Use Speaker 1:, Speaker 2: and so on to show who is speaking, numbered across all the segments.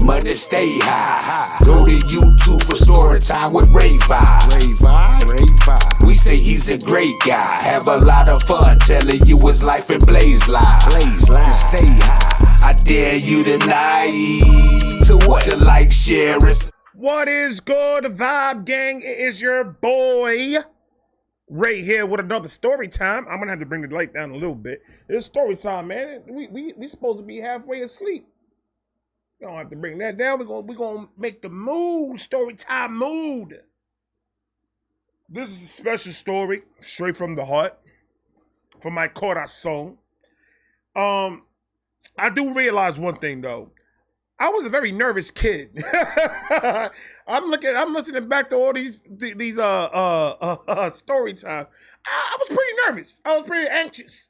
Speaker 1: money stay high. Go to YouTube for story time with Ray We say he's a great guy. Have a lot of fun telling you his life and blaze live. Stay high. I dare you tonight to what? To like, share, and
Speaker 2: What is good, Vibe Gang? It is your boy Ray here with another story time. I'm gonna have to bring the light down a little bit. It's story time, man. We supposed to be halfway asleep. You don't have to bring that down. We're gonna make the mood, story time mood. This is a special story, straight from the heart, from my corazón. I do realize one thing though. I was a very nervous kid. I'm listening back to all these story time. I was pretty nervous. I was pretty anxious.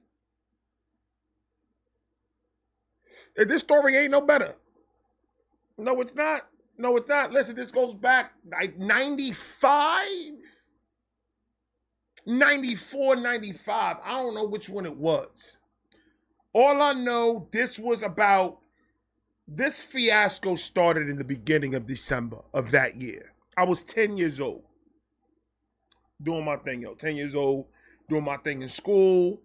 Speaker 2: And this story ain't no better. No, it's not. No, it's not. Listen, this goes back like 95, 94, 95. I don't know which one it was. All I know, this fiasco started in the beginning of December of that year. I was 10 years old. Doing my thing, 10 years old, doing my thing in school.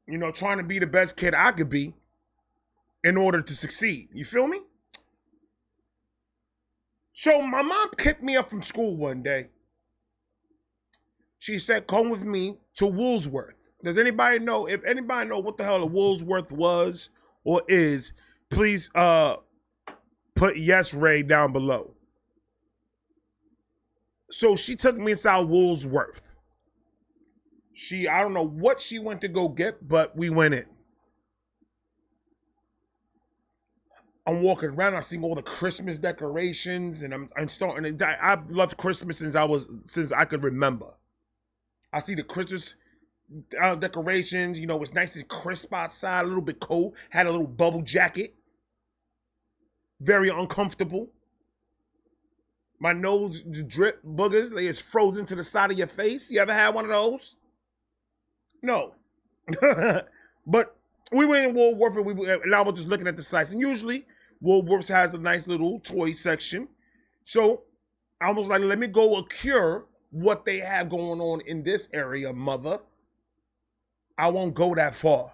Speaker 2: You know, trying to be the best kid I could be in order to succeed. You feel me? So my mom picked me up from school one day. She said, come with me to Woolsworth. Does anybody know? If anybody know what the hell a Woolsworth was or is, please put yes, Ray, down below. So she took me inside Woolsworth. I don't know what she went to go get, but we went in. I'm walking around, I'm seeing all the Christmas decorations, and I'm starting to, I've loved Christmas since I could remember. I see the Christmas decorations, you know, it's nice and crisp outside, a little bit cold, had a little bubble jacket. Very uncomfortable. My nose drip boogers, like it's frozen to the side of your face. You ever had one of those? No. But we went in Woolworth and I was just looking at the sites. And usually Woolworth has a nice little toy section. So I was like, let me go accrue what they have going on in this area, mother. I won't go that far.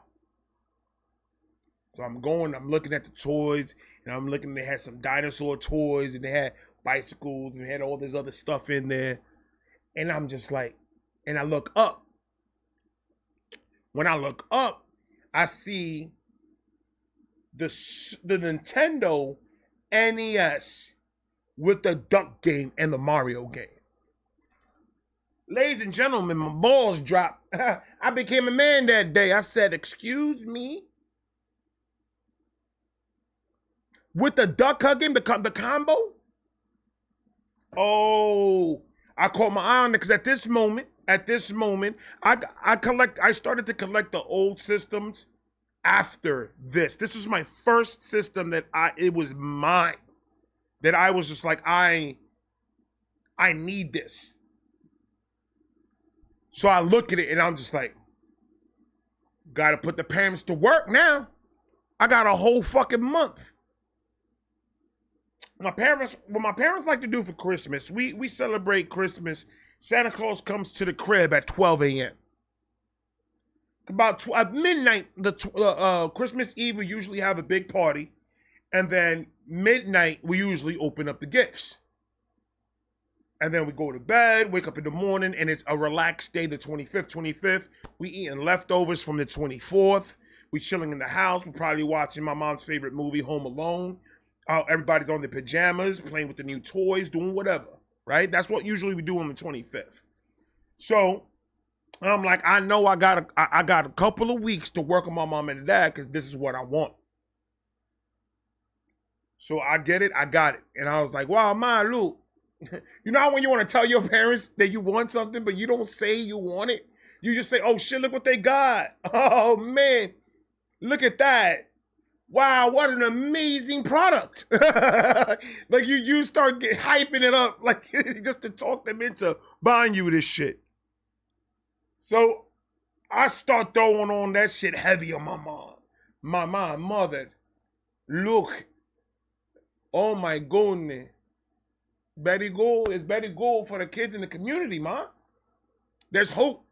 Speaker 2: So I'm looking at the toys. And I'm looking, they had some dinosaur toys, and they had bicycles, and they had all this other stuff in there. And I'm just like, and I look up. When I look up, I see the Nintendo NES with the Duck game and the Mario game. Ladies and gentlemen, my balls dropped. I became a man that day. I said, excuse me? With the duck hugging, the combo? Oh, I caught my eye on it because at this moment, I started to collect the old systems after this. This was my first system that it was mine. That I was just like, I need this. So I look at it and I'm just like, gotta put the parents to work now. I got a whole fucking month. What my parents like to do for Christmas, we celebrate Christmas. Santa Claus comes to the crib at 12 a.m. About midnight, Christmas Eve, we usually have a big party. And then midnight, we usually open up the gifts. And then we go to bed, wake up in the morning, and it's a relaxed day, the 25th. We eating leftovers from the 24th. We chilling in the house. We're probably watching my mom's favorite movie, Home Alone. Everybody's on their pajamas, playing with the new toys, doing whatever, right? That's what usually we do on the 25th. So I'm like, I know I got a couple of weeks to work on my mom and dad because this is what I want. So I get it, I got it. And I was like, wow, Ma, look. You know how when you want to tell your parents that you want something, but you don't say you want it? You just say, oh shit, look what they got. Oh man, look at that. Wow, what an amazing product. Like you start hyping it up, like just to talk them into buying you this shit. So I start throwing on that shit heavy on my mom. My mother, look, Oh my goodness. Betty Gould is Betty Gould for the kids in the community, man. There's hope.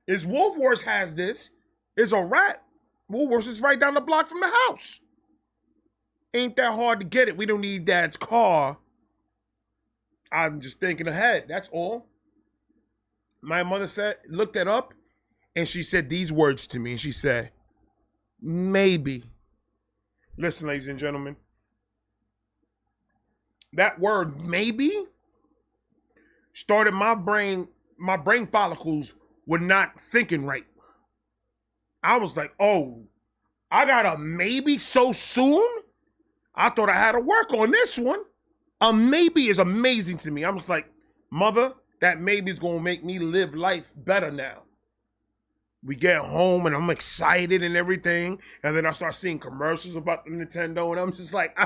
Speaker 2: Is Woolworths has this. It's a rat. Woolworths is right down the block from the house. Ain't that hard to get it. We don't need Dad's car. I'm just thinking ahead. That's all. My mother looked it up, and she said these words to me. And she said, maybe. Listen, ladies and gentlemen. That word maybe started my brain follicles were not thinking right. I was like, oh, I got a maybe so soon? I thought I had to work on this one. A maybe is amazing to me. I was like, mother, that maybe is going to make me live life better now. We get home and I'm excited and everything. And then I start seeing commercials about the Nintendo. And I'm just like,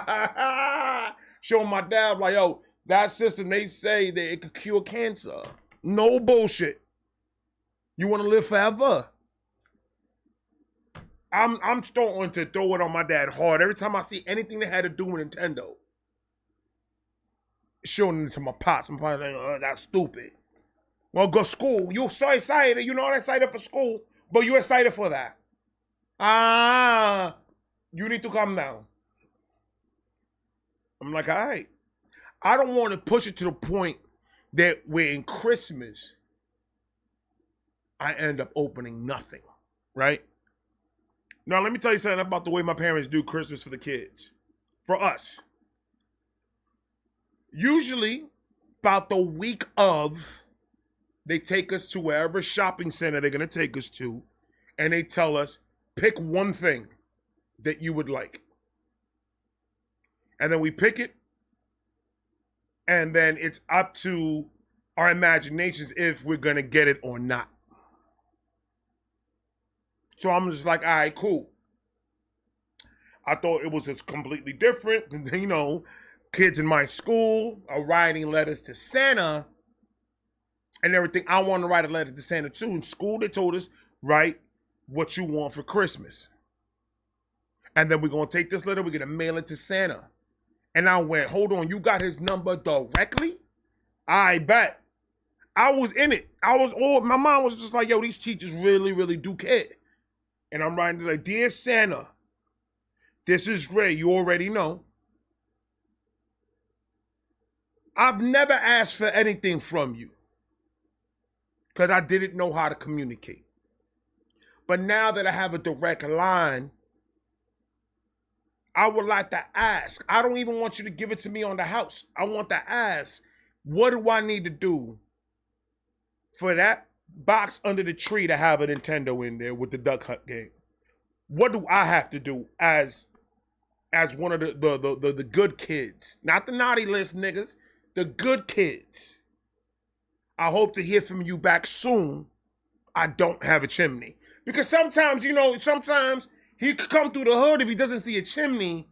Speaker 2: showing my dad, like, yo, that system, they say that it could cure cancer. No bullshit. You want to live forever? I'm starting to throw it on my dad hard. Every time I see anything that had to do with Nintendo, showing it to my pops. I'm probably like, oh, that's stupid. Well, go school. You're so excited. You're not excited for school, but you're excited for that. You need to calm down. I'm like, all right. I don't want to push it to the point that we're in Christmas, I end up opening nothing, right? Now, let me tell you something about the way my parents do Christmas for the kids. For us. Usually, about the week of, they take us to wherever shopping center they're going to take us to, and they tell us, pick one thing that you would like. And then we pick it, and then it's up to our imaginations if we're going to get it or not. So I'm just like, all right, cool. I thought it was just completely different. You know, kids in my school are writing letters to Santa and everything. I want to write a letter to Santa too. In school, they told us, write what you want for Christmas. And then we're going to take this letter, we're going to mail it to Santa. And I went, hold on, you got his number directly? I bet. I was in it. My mom was just like, yo, these teachers really, really do care. And I'm writing like, dear Santa, this is Ray, you already know. I've never asked for anything from you because I didn't know how to communicate. But now that I have a direct line, I would like to ask. I don't even want you to give it to me on the house. I want to ask, what do I need to do for that box under the tree to have a Nintendo in there with the Duck Hunt game? What do I have to do as one of the good kids? Not the naughty list niggas, the good kids. I hope to hear from you back soon. I don't have a chimney. Because sometimes, sometimes he could come through the hood. If he doesn't see a chimney,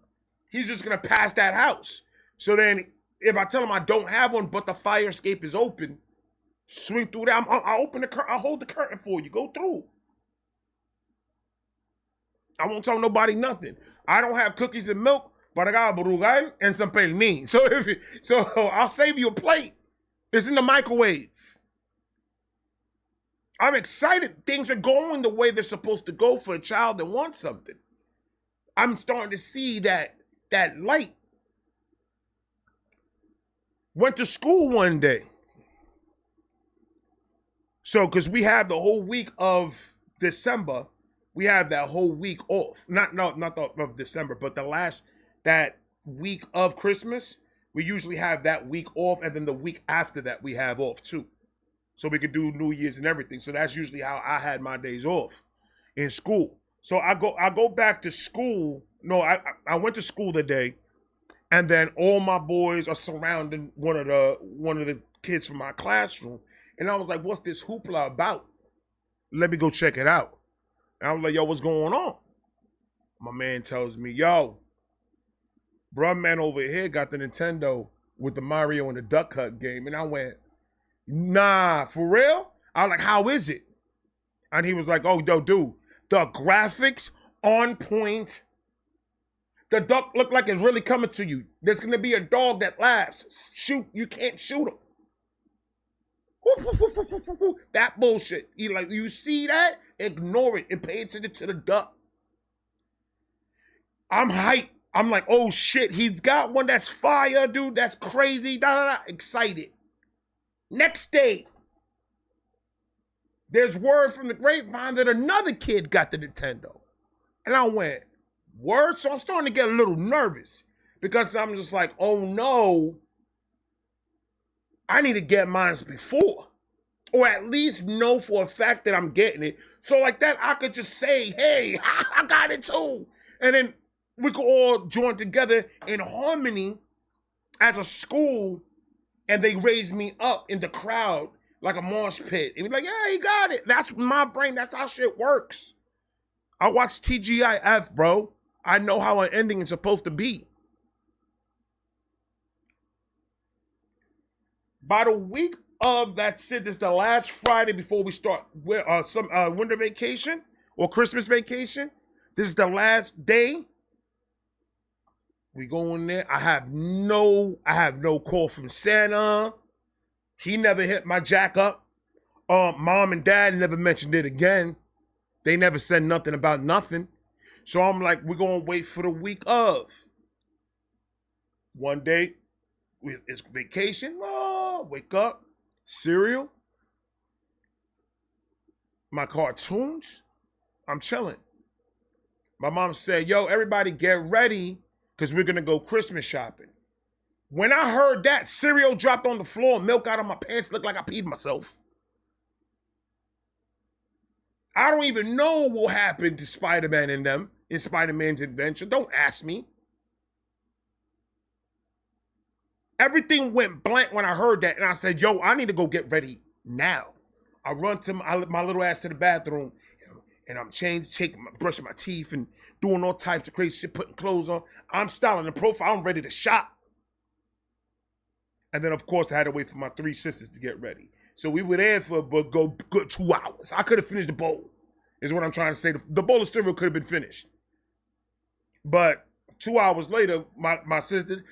Speaker 2: he's just going to pass that house. So then if I tell him I don't have one, but the fire escape is open, swing through that. I'll open the curtain. I'll hold the curtain for you. Go through. I won't tell nobody nothing. I don't have cookies and milk, but I got a brugal and some pernil. So I'll save you a plate. It's in the microwave. I'm excited. Things are going the way they're supposed to go for a child that wants something. I'm starting to see that light. Went to school one day. So, because we have the whole week of December, we have that whole week off. Not of December, but that week of Christmas, we usually have that week off, and then the week after that we have off too. So we could do New Year's and everything. So that's usually how I had my days off in school. So I go back to school. No, I went to school today, and then all my boys are surrounding one of the kids from my classroom. And I was like, what's this hoopla about? Let me go check it out. And I was like, yo, what's going on? My man tells me, yo, bruh man over here got the Nintendo with the Mario and the Duck Hunt game. And I went, nah, for real? I was like, how is it? And he was like, oh, yo, dude, the graphics on point. The duck look like it's really coming to you. There's gonna be a dog that laughs. Shoot, you can't shoot him. That bullshit. You see that? Ignore it and pay attention to the duck. I'm hyped. I'm like, oh shit, he's got one that's fire, dude. That's crazy. Excited. Next day, there's word from the grapevine that another kid got the Nintendo. And I went, word? So I'm starting to get a little nervous because I'm just like, oh no, I need to get mine before. Or at least know for a fact that I'm getting it. So like that, I could just say, hey, I got it too. And then we could all join together in harmony as a school, and they raise me up in the crowd like a mosh pit. And be like, yeah, he got it. That's my brain. That's how shit works. I watch TGIF, bro. I know how an ending is supposed to be. By the week of this is the last Friday before we start some winter vacation or Christmas vacation. This is the last day. We go in there. I have no call from Santa. He never hit my jack up. Mom and dad never mentioned it again. They never said nothing about nothing. So I'm like, we're going to wait for the week of. One day, it's vacation. Oh, wake up. Cereal. My cartoons. I'm chilling. My mom said, yo, everybody get ready because we're going to go Christmas shopping. When I heard that, cereal dropped on the floor, milk out of my pants, looked like I peed myself. I don't even know what happened to Spider-Man in them, in Spider-Man's adventure. Don't ask me. Everything went blank when I heard that, and I said, yo, I need to go get ready now. I run to my little ass to the bathroom, and I'm brushing my teeth and doing all types of crazy shit, putting clothes on. I'm styling the profile. I'm ready to shop. And then, of course, I had to wait for my 3 sisters to get ready. So we were there for a good 2 hours. I could have finished the bowl, is what I'm trying to say. The bowl of cereal could have been finished. But 2 hours later, my sister,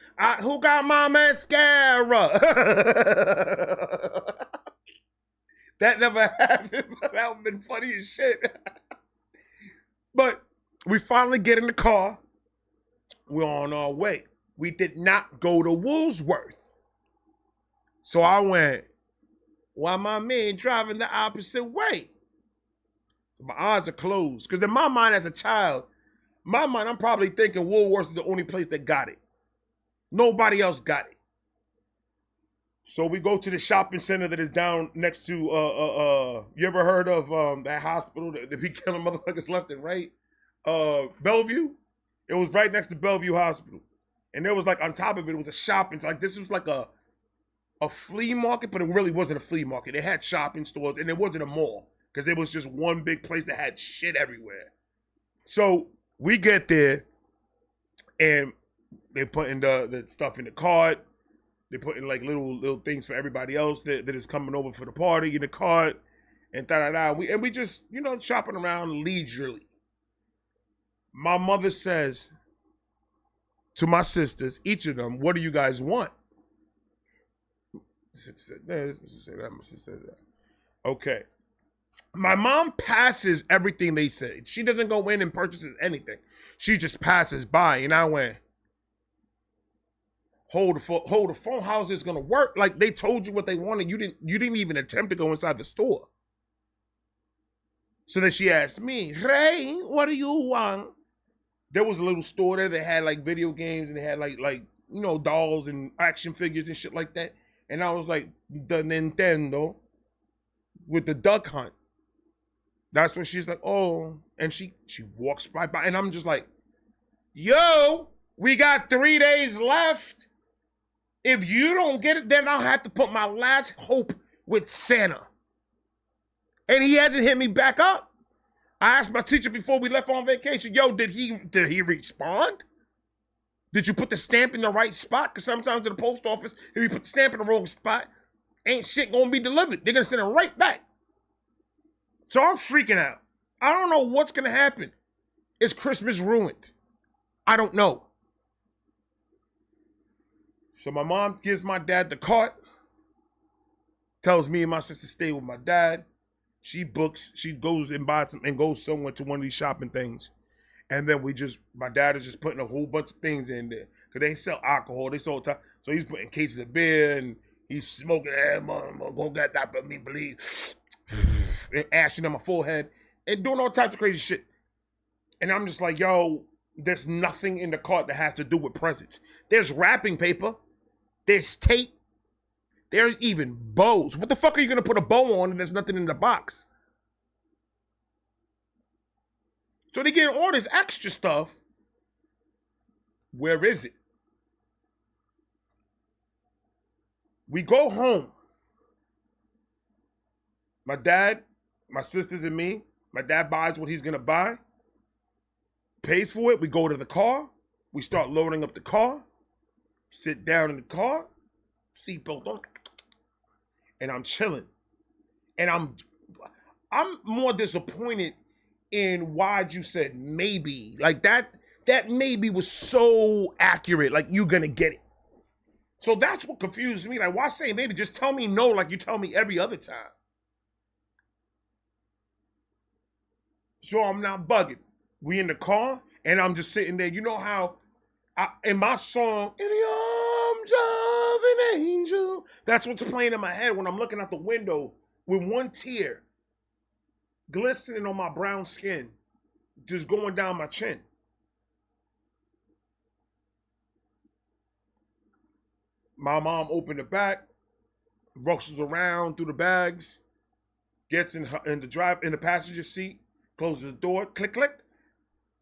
Speaker 2: who got my mascara? That never happened, but that would have been funny as shit. But we finally get in the car. We're on our way. We did not go to Woolsworth. So I went, why my man driving the opposite way? So my eyes are closed. Because in my mind as a child, I'm probably thinking Woolworths is the only place that got it. Nobody else got it. So we go to the shopping center that is down next to, you ever heard of that hospital that be killing motherfuckers left and right? Bellevue? It was right next to Bellevue Hospital. And there was like, on top of it, it was a shopping, like this was like a flea market, but it really wasn't a flea market. It had shopping stores, and it wasn't a mall, because it was just one big place that had shit everywhere. So we get there, and they're putting the stuff in the cart. They're putting like little things for everybody else that is coming over for the party in the cart, and da-da-da. We just, shopping around leisurely. My mother says to my sisters, each of them, what do you guys want? Okay. My mom passes everything they say. She doesn't go in and purchases anything. She just passes by. And I went, hold the phone. How is this gonna work? Like, they told you what they wanted. You didn't even attempt to go inside the store. So then she asked me, Ray, what do you want? There was a little store there that had like video games, and they had like dolls and action figures and shit like that. And I was like, the Nintendo with the Duck Hunt. That's when she's like, oh. And she walks right by. And I'm just like, yo, we got 3 days left. If you don't get it, then I'll have to put my last hope with Santa. And he hasn't hit me back up. I asked my teacher before we left on vacation, yo, did he respond? Did you put the stamp in the right spot? Because sometimes in the post office, if you put the stamp in the wrong spot, ain't shit gonna be delivered. They're gonna send it right back. So I'm freaking out. I don't know what's gonna happen. Is Christmas ruined? I don't know. So my mom gives my dad the cart, tells me and my sister stay with my dad. She goes and buys some and goes somewhere to one of these shopping things. And then my dad is just putting a whole bunch of things in there. Cause they sell alcohol, they sell time. So he's putting cases of beer and he's smoking, go get that for me, please. And ashing on my forehead and doing all types of crazy shit. And I'm just like, yo, there's nothing in the cart that has to do with presents. There's wrapping paper. There's tape. There's even bows. What the fuck are you gonna put a bow on and there's nothing in the box? So they get all this extra stuff. Where is it? We go home. My dad, my sisters, and me. My dad buys what he's gonna buy. Pays for it. We go to the car. We start loading up the car. Sit down in the car. Seatbelt on. And I'm chilling. And I'm more disappointed in why you said maybe. Like that maybe was so accurate. Like, you're gonna get it. So that's what confused me. Like, why say maybe? Just tell me no like you tell me every other time. So I'm not bugging. We in the car, and I'm just sitting there. You know how in my song, "In the Arms of an Angel," that's what's playing in my head when I'm looking out the window with one tear glistening on my brown skin, just going down my chin. My mom opened the back, rushes around through the bags, gets in the passenger seat, closes the door, click, click,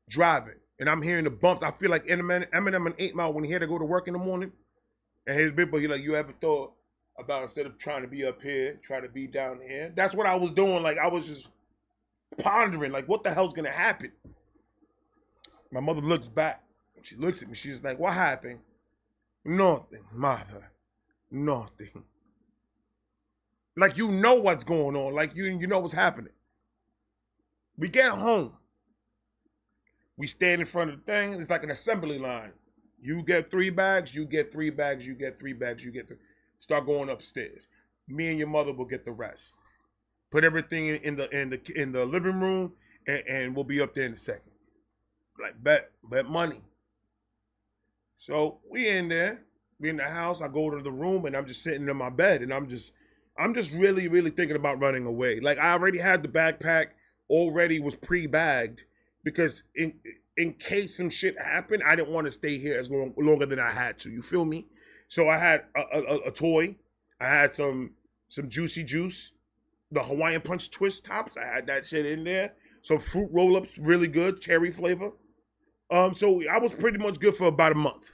Speaker 2: driving. And I'm hearing the bumps. I feel like Eminem and 8 Mile when he had to go to work in the morning. And his big boy, he like, you ever thought about instead of trying to be up here, try to be down here? That's what I was doing. Like, I was just pondering, like, what the hell's gonna happen? My mother looks back. She looks at me. She's like, what happened? Nothing, mother. Nothing. Like, you know what's going on. Like, you know what's happening. We get home. We stand in front of the thing. It's like an assembly line. You get 3 bags, you get 3 bags, you get 3 bags, you get 3. Start going upstairs. Me and your mother will get the rest. Put everything in the living room, and we'll be up there in a second. Like, bet money. So we in there. We in the house. I go to the room, and I'm just sitting in my bed, and I'm just really, really thinking about running away. Like, I already had the backpack, already was pre-bagged, because in case some shit happened, I didn't want to stay here as longer than I had to. You feel me? So I had a toy. I had some juicy juice, the Hawaiian Punch twist tops. I had that shit in there. Some fruit roll-ups, really good, cherry flavor. So I was pretty much good for about a month.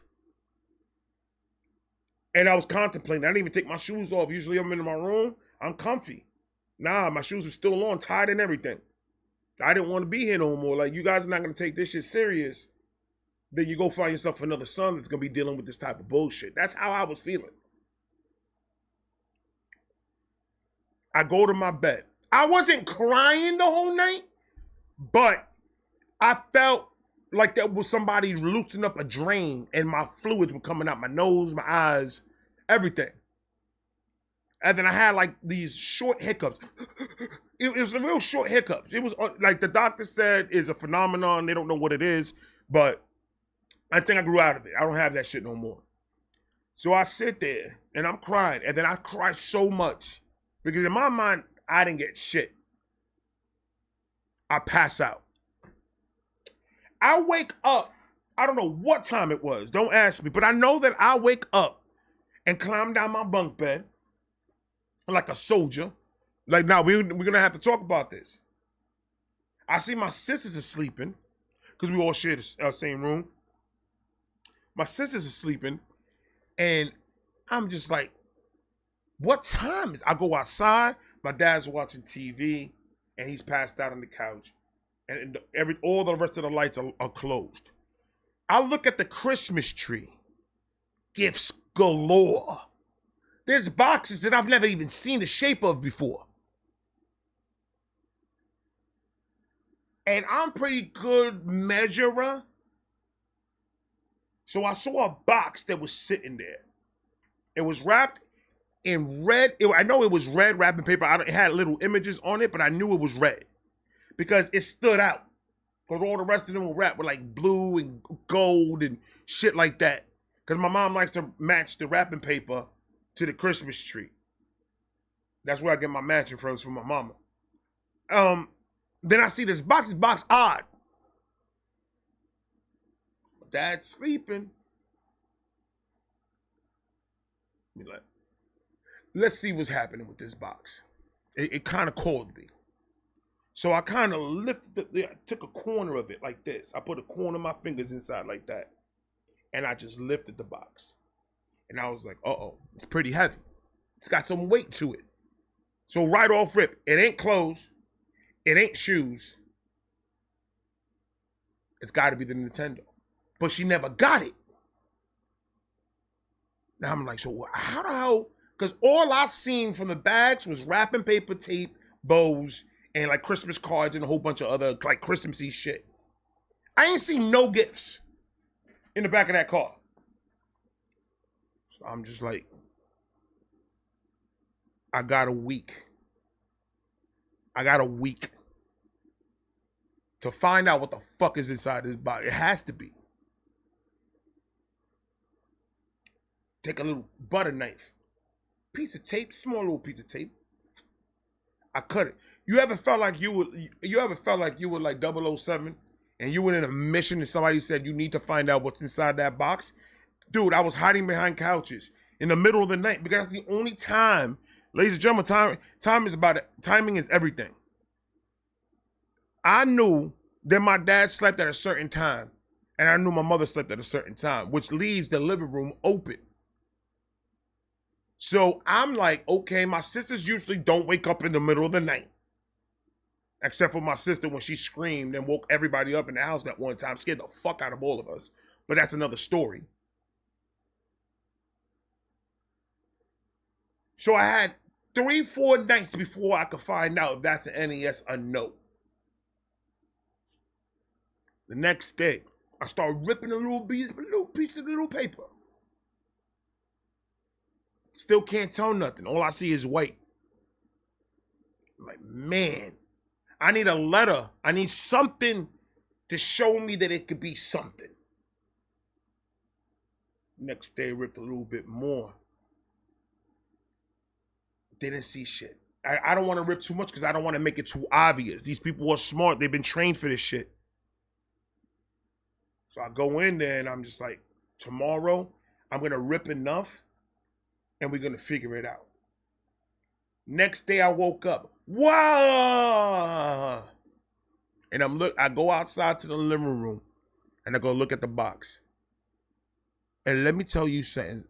Speaker 2: And I was contemplating. I didn't even take my shoes off. Usually I'm in my room. I'm comfy. Nah, my shoes were still on, tied and everything. I didn't want to be here no more. Like, you guys are not going to take this shit serious. Then you go find yourself another son that's going to be dealing with this type of bullshit. That's how I was feeling. I go to my bed. I wasn't crying the whole night, but I felt like there was somebody loosening up a drain and my fluids were coming out my nose, my eyes, everything. And then I had like these short hiccups. It was a real short hiccups. It was like the doctor said is a phenomenon. They don't know what it is, but I think I grew out of it. I don't have that shit no more. So I sit there and I'm crying. And then I cry so much because in my mind, I didn't get shit. I pass out. I wake up. I don't know what time it was. Don't ask me. But I know that I wake up and climb down my bunk bed like a soldier. Like, now we're going to have to talk about this. I see my sisters are sleeping because we all share the same room. My sisters are sleeping, and I'm just like, what time is it? I go outside. My dad's watching TV, and he's passed out on the couch. And all the rest of the lights are closed. I look at the Christmas tree. Gifts galore. There's boxes that I've never even seen the shape of before. And I'm pretty good measurer. So I saw a box that was sitting there. It was wrapped in red. I know it was red wrapping paper. It had little images on it, but I knew it was red because it stood out. Because all the rest of them were wrapped with like blue and gold and shit like that. Because my mom likes to match the wrapping paper to the Christmas tree. That's where I get my matching from my mama. Then I see this box. This box odd. Dad's sleeping. Let's see what's happening with this box. It kind of called me. So I kind of I took a corner of it like this. I put a corner of my fingers inside like that. And I just lifted the box. And I was like, uh-oh, it's pretty heavy. It's got some weight to it. So right off rip, it ain't clothes. It ain't shoes. It's got to be the Nintendo. But she never got it. Now I'm like, so how the hell? Because all I seen from the bags was wrapping paper, tape, bows, and like Christmas cards and a whole bunch of other like Christmassy shit. I ain't seen no gifts in the back of that car. So I'm just like, I got a week. I got a week to find out what the fuck is inside this box. It has to be. Take a little butter knife, piece of tape, small little piece of tape. I cut it. You ever felt like you were like 007 and you were in a mission and somebody said you need to find out what's inside that box? Dude, I was hiding behind couches in the middle of the night because that's the only time, ladies and gentlemen, timing is everything. I knew that my dad slept at a certain time and I knew my mother slept at a certain time, which leaves the living room open. So I'm like, okay, my sisters usually don't wake up in the middle of the night. Except for my sister when she screamed and woke everybody up in the house that one time, scared the fuck out of all of us. But that's another story. So I had 3-4 nights before I could find out if that's an NES or no. The next day, I started ripping a little piece of little paper. Still can't tell nothing. All I see is white. I'm like, man, I need a letter. I need something to show me that it could be something. Next day, ripped a little bit more. Didn't see shit. I don't want to rip too much because I don't want to make it too obvious. These people are smart. They've been trained for this shit. So I go in there and I'm just like, tomorrow, I'm going to rip enough and we're going to figure it out. Next day I woke up. Wow! And I go outside to the living room and I go look at the box. And let me tell you something.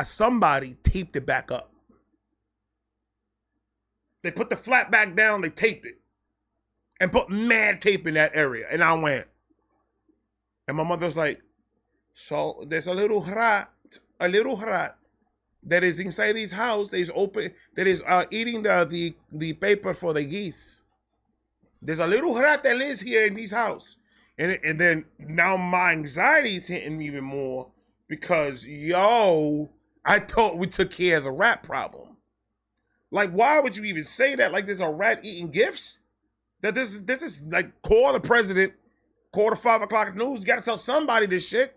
Speaker 2: Somebody taped it back up. They put the flat back down, they taped it. And put mad tape in that area. And I went. And my mother's like, so there's a little rat that is inside this house that is eating the paper for the geese. There's a little rat that lives here in this house. And then now my anxiety is hitting me even more because, I thought we took care of the rat problem. Like, why would you even say that? Like, there's a rat eating gifts? That this is like, call the president, call the 5 o'clock news. You got to tell somebody this shit.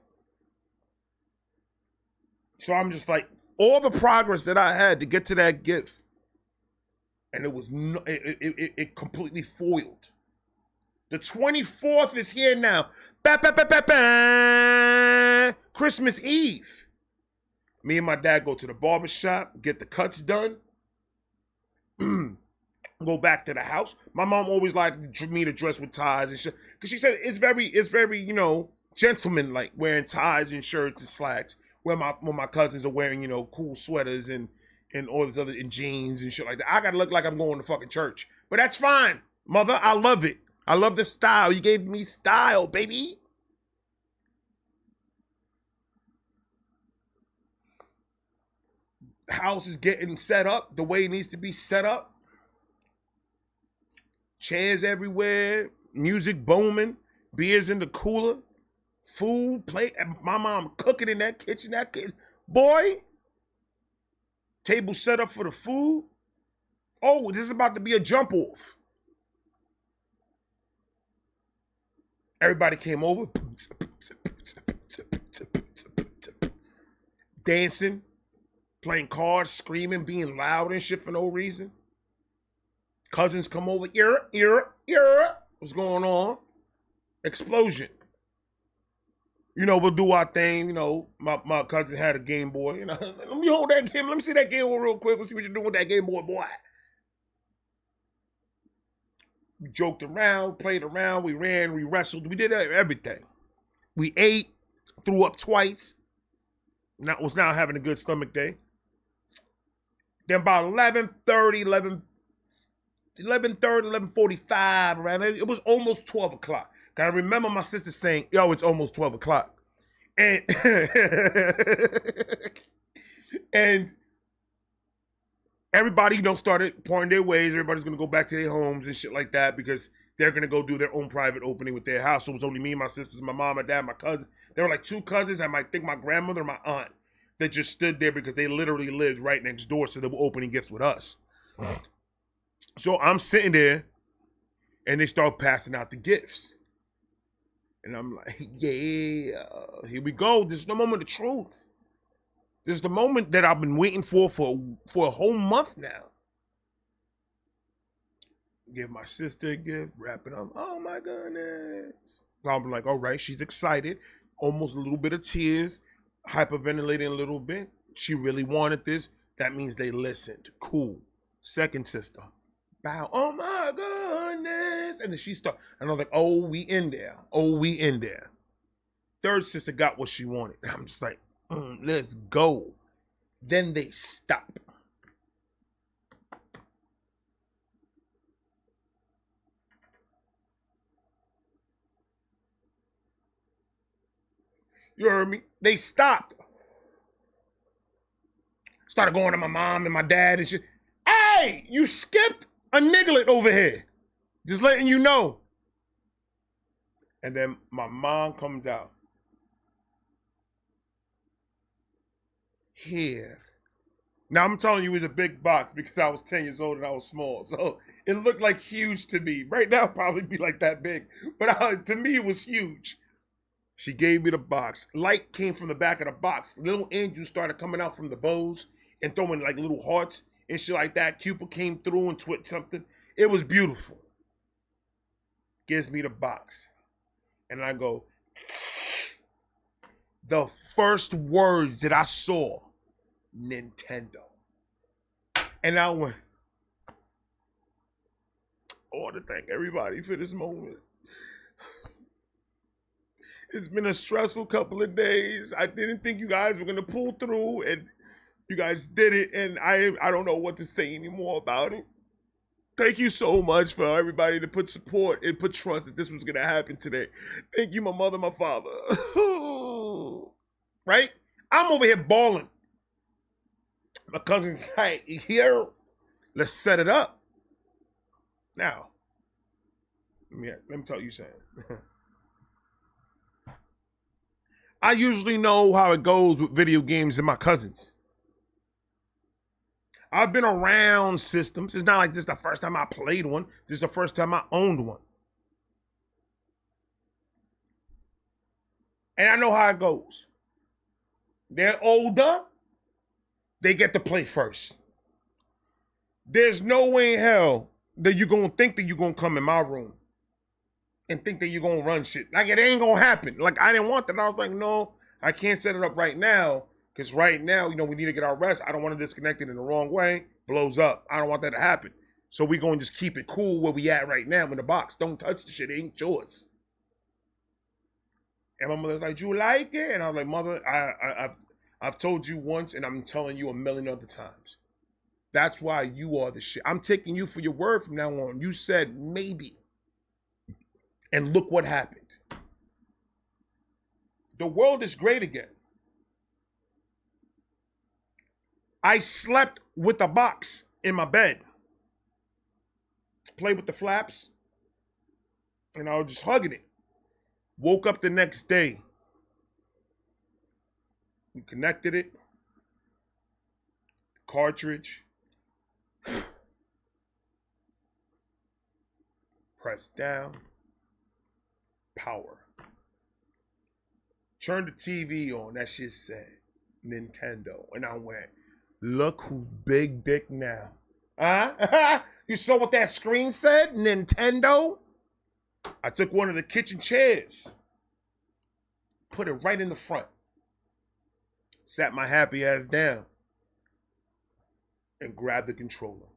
Speaker 2: So I'm just like, all the progress that I had to get to that gift, and it completely foiled. The 24th is here now. Christmas Eve. Me and my dad go to the barbershop, get the cuts done, go back to the house. My mom always liked me to dress with ties and shit, because she said it's very, gentleman-like, wearing ties and shirts and slacks. When my cousins are wearing, cool sweaters and all this other, and jeans and shit like that. I gotta look like I'm going to fucking church. But that's fine, mother. I love it. I love the style. You gave me style, baby. House is getting set up the way it needs to be set up. Chairs everywhere. Music booming. Beers in the cooler. food, plate, and my mom cooking in that kitchen. Boy, table set up for the food. Oh, this is about to be a jump off. Everybody came over, dancing, playing cards, screaming, being loud and shit for no reason. Cousins come over, what's going on? Explosion. You know, we'll do our thing. You know, my cousin had a Game Boy. You know, let me hold that game. Let me see that Game Boy real quick. Let's see what you're doing with that Game Boy, boy. We joked around, played around, we ran, we wrestled, we did everything. We ate, threw up twice. Was now having a good stomach day. Then about 11:45, around it was almost 12 o'clock. I remember my sister saying, yo, it's almost 12 o'clock. And, and everybody, you know, started pouring their ways. Everybody's going to go back to their homes and shit like that because they're going to go do their own private opening with their house. So it was only me, my sisters, my mom, my dad, my cousin. There were like 2 cousins. I might think my grandmother and my aunt that just stood there because they literally lived right next door. So they were opening gifts with us. So I'm sitting there and they start passing out the gifts. And I'm like, yeah, here we go. This is the moment of truth. This is the moment that I've been waiting for a whole month now. Give my sister a gift, wrap it up. Oh my goodness. I'm like, all right, she's excited. Almost a little bit of tears, hyperventilating a little bit. She really wanted this. That means they listened. Cool. Second sister. Bow. Oh my goodness. And then she started. And I was like, oh, we in there. Oh, we in there. Third sister got what she wanted. And I'm just like, let's go. Then they stop. You heard me? They stopped. Started going to my mom and my dad and shit. Hey, you skipped a niglet over here. Just letting you know. And then my mom comes out. Here. Now I'm telling you it was a big box because I was 10 years old and I was small. So it looked like huge to me. Right now it'd probably be like that big. But to me it was huge. She gave me the box. Light came from the back of the box. Little angels started coming out from the bows and throwing like little hearts and shit like that. Cupid came through and twit something. It was beautiful. Gives me the box. And I go, the first words that I saw, Nintendo. And I went, I want to thank everybody for this moment. It's been a stressful couple of days. I didn't think you guys were going to pull through, and you guys did it, and I don't know what to say anymore about it. Thank you so much for everybody to put support and put trust that this was going to happen today. Thank you, my mother, my father. Right? I'm over here bawling. My cousin's like, here, let's set it up. Now, let me tell you something. I usually know how it goes with video games and my cousins. I've been around systems. It's not like this is the first time I played one. This is the first time I owned one. And I know how it goes. They're older. They get to play first. There's no way in hell that you're going to think that you're going to come in my room and think that you're going to run shit. Like, it ain't going to happen. Like, I didn't want that. I was like, no, I can't set it up right now. Because right now, you know, we need to get our rest. I don't want to disconnect it in the wrong way. Blows up. I don't want that to happen. So we going to just keep it cool where we at right now in the box. Don't touch the shit. It ain't yours. And my mother's like, you like it? And I was like, mother, I've told you once and I'm telling you a million other times. That's why you are the shit. I'm taking you for your word from now on. You said maybe. And look what happened. The world is great again. I slept with a box in my bed. Played with the flaps. And I was just hugging it. Woke up the next day. We connected it. Cartridge. Press down. Power. Turn the TV on. That shit said Nintendo. And I went, look who's big dick now. Huh? You saw what that screen said? Nintendo? I took one of the kitchen chairs. Put it right in the front. Sat my happy ass down. And grabbed the controller.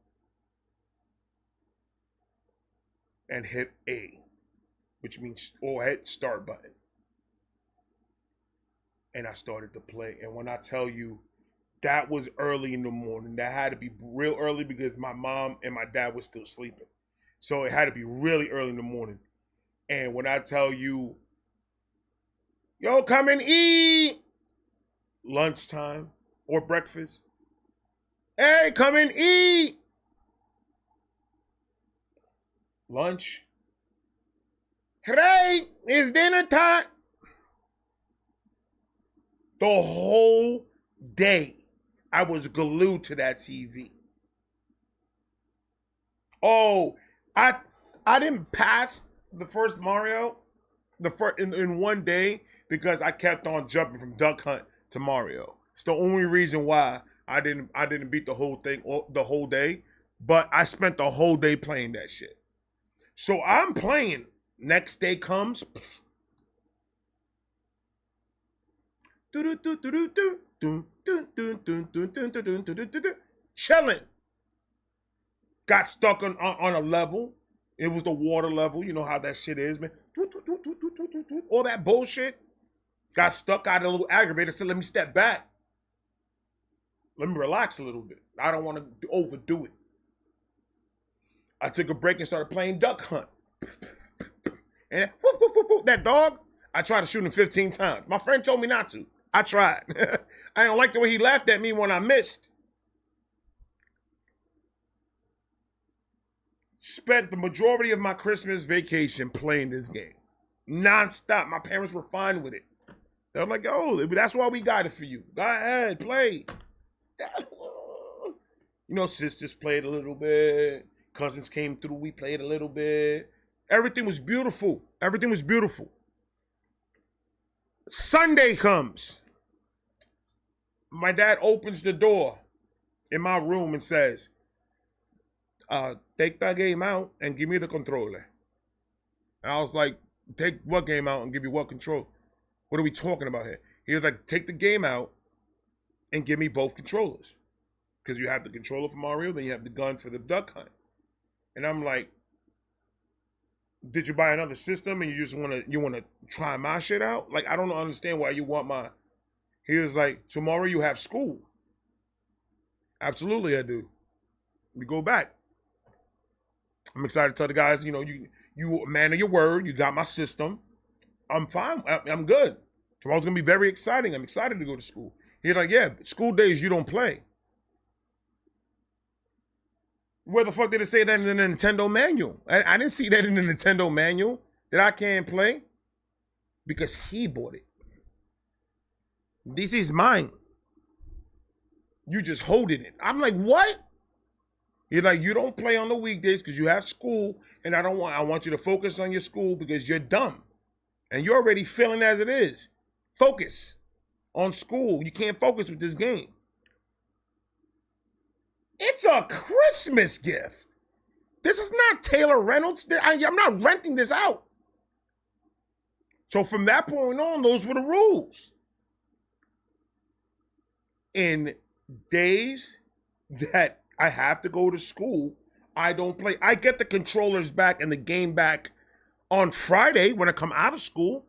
Speaker 2: And hit A. Which means, or hit start button. And I started to play. And when I tell you, that was early in the morning. That had to be real early because my mom and my dad were still sleeping. So it had to be really early in the morning. And when I tell you, yo, come and eat. Lunchtime or breakfast. Hey, come and eat. Lunch. Hey, it's dinner time. The whole day, I was glued to that TV. Oh, I didn't pass the first Mario in one day because I kept on jumping from Duck Hunt to Mario. It's the only reason why I didn't beat the whole thing the whole day, but I spent the whole day playing that shit. So I'm playing. Next day comes. Chilling. Got stuck on a level. It was the water level. You know how that shit is, man. All that bullshit. Got stuck, got a little aggravated. Said, let me step back. Let me relax a little bit. I don't want to overdo it. I took a break and started playing Duck Hunt. And that dog, I tried to shoot him 15 times. My friend told me not to. I tried. I don't like the way he laughed at me when I missed. Spent the majority of my Christmas vacation playing this game. Non-stop. My parents were fine with it. They're like, oh, that's why we got it for you. Go ahead, play. You know, sisters played a little bit. Cousins came through. We played a little bit. Everything was beautiful. Everything was beautiful. Sunday comes. My dad opens the door in my room and says, take that game out and give me the controller. And I was like, take what game out and give you what control? What are we talking about here? He was like, take the game out and give me both controllers. Because you have the controller for Mario, then you have the gun for the Duck Hunt. And I'm like, did you buy another system and you just want to try my shit out? Like, I don't understand why you want my. He was like, tomorrow you have school. Absolutely, I do. We go back. I'm excited to tell the guys, you know, you a man of your word. You got my system. I'm fine. I'm good. Tomorrow's gonna be very exciting. I'm excited to go to school. He's like, yeah, school days you don't play. Where the fuck did it say that in the Nintendo manual? I didn't see that in the Nintendo manual that I can't play because he bought it. This is mine. You just holding it. I'm like, what? He's like, you don't play on the weekdays because you have school, and I want you to focus on your school because you're dumb. And you're already failing as it is. Focus on school. You can't focus with this game. It's a Christmas gift. This is not Taylor Reynolds. I'm not renting this out. So from that point on, those were the rules. In days that I have to go to school, I don't play. I get the controllers back and the game back on Friday when I come out of school.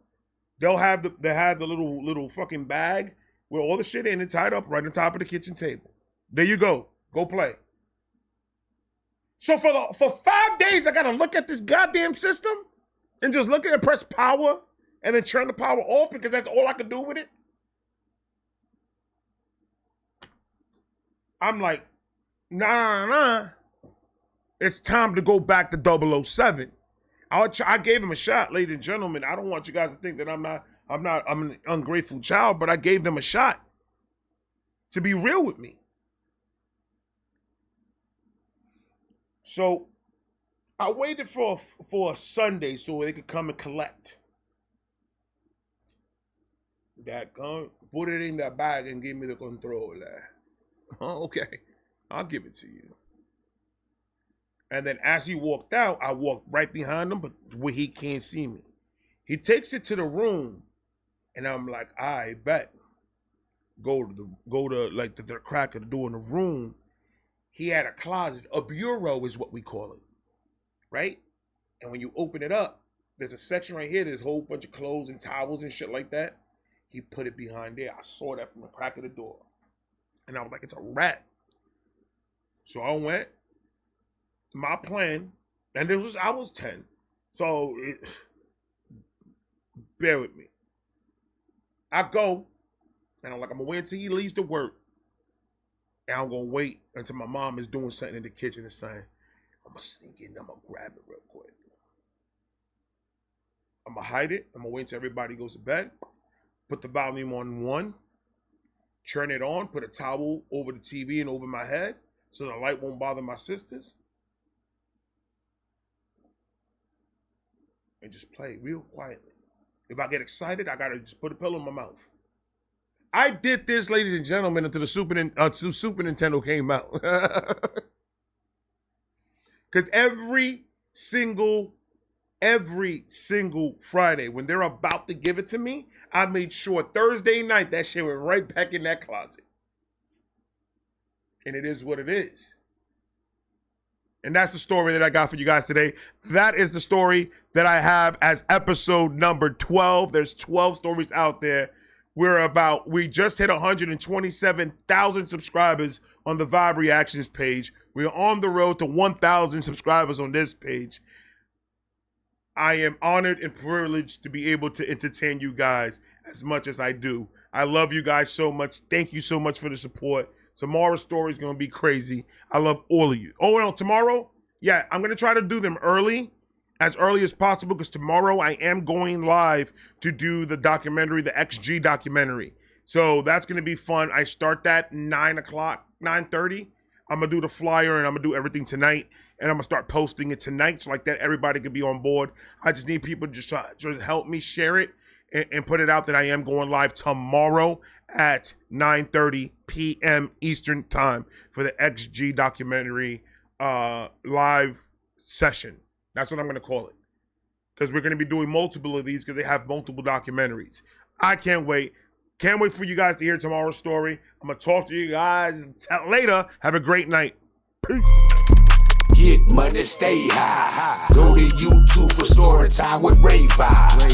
Speaker 2: They'll have the little fucking bag with all the shit in it tied up right on top of the kitchen table. There you go. Go play. So for 5 days, I gotta look at this goddamn system and just look at it, press power, and then turn the power off because that's all I could do with it. I'm like, nah. It's time to go back to 007. I gave him a shot, ladies and gentlemen. I don't want you guys to think that I'm an ungrateful child, but I gave them a shot. to be real with me. So I waited for a Sunday so they could come and collect. That gun, put it in that bag and give me the controller. Oh, okay, I'll give it to you. And then as he walked out, I walked right behind him, but where he can't see me. He takes it to the room, and I'm like, I bet. Go to like the crack of the door in the room. He had a closet, a bureau is what we call it, right? And when you open it up, there's a section right here. There's a whole bunch of clothes and towels and shit like that. He put it behind there. I saw that from the crack of the door, and I was like, it's a rat. So I went. My plan, and I was 10, so bear with me. I go, and I'm like, I'm gonna wait until he leaves to work, and I'm gonna wait until my mom is doing something in the kitchen and saying, I'm gonna sneak in, I'm gonna grab it real quick. I'm gonna hide it. I'm gonna wait until everybody goes to bed, put the volume on 1, turn it on, put a towel over the TV and over my head so the light won't bother my sisters. And just play real quietly. If I get excited, I gotta just put a pillow in my mouth. I did this, ladies and gentlemen, until the Super Nintendo came out. Because every single Friday, when they're about to give it to me, I made sure Thursday night that shit went right back in that closet. And it is what it is. And that's the story that I got for you guys today. That is the story that I have as episode number 12. There's 12 stories out there. We just hit 127,000 subscribers on the Vibe Reactions page. We're on the road to 1,000 subscribers on this page. I am honored and privileged to be able to entertain you guys as much as I do. I love you guys so much. Thank you so much for the support. Tomorrow's story is going to be crazy. I love all of you. Oh, no, tomorrow? Yeah, I'm going to try to do them as early as possible, because tomorrow I am going live to do the documentary, the XG documentary. So that's going to be fun. I start that 9 o'clock, 9:30. I'm going to do the flyer and I'm going to do everything tonight. And I'm going to start posting it tonight so like that everybody can be on board. I just need people to just help me share it and put it out that I am going live tomorrow at 9:30 p.m. Eastern time for the XG documentary live session. That's what I'm going to call it. Because we're going to be doing multiple of these because they have multiple documentaries. I can't wait. Can't wait for you guys to hear tomorrow's story. I'm going to talk to you guys later. Have a great night. Peace.
Speaker 1: Get money, stay high. Go to YouTube for story time with Ray Vibe.